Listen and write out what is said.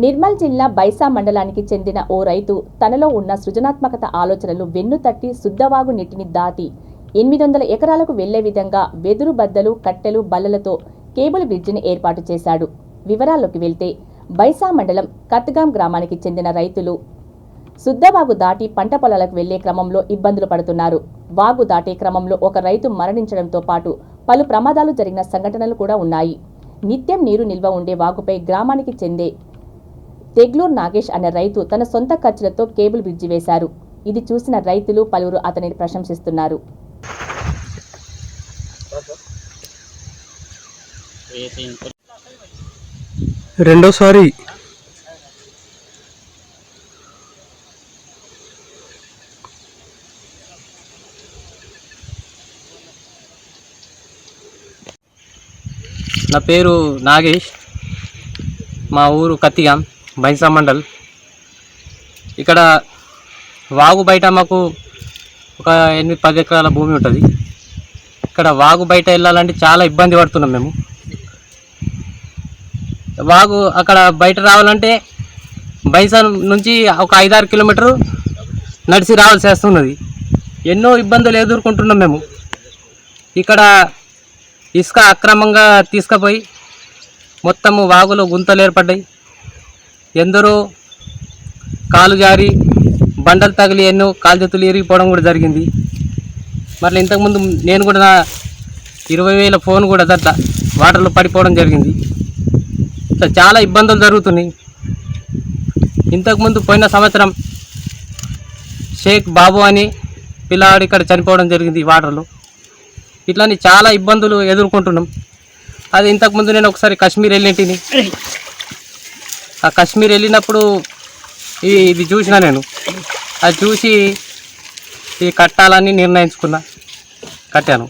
నిర్మల్ జిల్లా బైసా మండలానికి చెందిన ఓ రైతు తనలో ఉన్న సృజనాత్మకత ఆలోచనలు వెన్నుతట్టి శుద్ధవాగు నీటిని దాటి 800 ఎకరాలకు వెళ్లే విధంగా వెదురు బద్దలు, కట్టెలు, బల్లలతో కేబుల్ బ్రిడ్జిని ఏర్పాటు చేశాడు. వివరాల్లోకి వెళ్తే బైసా మండలం కత్గాం గ్రామానికి చెందిన రైతులు శుద్ధవాగు దాటి పంట పొలాలకు వెళ్లే క్రమంలో ఇబ్బందులు పడుతున్నారు. వాగు దాటే క్రమంలో ఒక రైతు మరణించడంతో పాటు పలు ప్రమాదాలు జరిగిన సంఘటనలు కూడా ఉన్నాయి. నిత్యం నీరు నిల్వ ఉండే వాగుపై గ్రామానికి చెందే తెగ్లూర్ నాగేష్ అనే రైతు తన సొంత ఖర్చులతో కేబుల్ బ్రిడ్జి వేశారు. ఇది చూసిన రైతులు పలువురు అతనిని ప్రశంసిస్తున్నారు. రెండోసారి నా పేరు నాగేష్, మా ఊరు కత్తిగాం, బైసా మండల్. ఇక్కడ వాగు బయట మాకు ఒక 8-10 ఎకరాల భూమి ఉంటుంది. ఇక్కడ వాగు బయట వెళ్ళాలంటే చాలా ఇబ్బంది పడుతున్నాం మేము. వాగు అక్కడ బయట రావాలంటే బైసా నుంచి ఒక 5-6 కిలోమీటరు నడిచి రావాల్సి వస్తున్నది. ఎన్నో ఇబ్బందులు ఎదుర్కొంటున్నాం మేము. ఇక్కడ ఇసుక అక్రమంగా తీసుకుపోయి మొత్తము వాగులో గుంతలు ఏర్పడ్డాయి. ఎందరో కాలు జారి బండలు తగిలి ఎన్నో కాలు చేతులు ఇరిగిపోవడం కూడా జరిగింది. మళ్ళీ ఇంతకుముందు నేను కూడా నా 20,000 ఫోన్ కూడా అట్లా వాటర్లో పడిపోవడం జరిగింది. ఇట్లా చాలా ఇబ్బందులు జరుగుతున్నాయి. ఇంతకుముందు పోయిన సంవత్సరం షేక్ బాబు అని పిల్లాడు ఇక్కడ చనిపోవడం జరిగింది వాటర్లో. ఇట్లాని చాలా ఇబ్బందులు ఎదుర్కొంటున్నాం. అది ఇంతకుముందు నేను ఒకసారి కాశ్మీర్ వెళ్ళింటిని. ఆ కాశ్మీర్ వెళ్ళినప్పుడు ఇది చూసిన నేను. అది చూసి ఇది కట్టాలని నిర్ణయించుకున్నా, కట్టాను.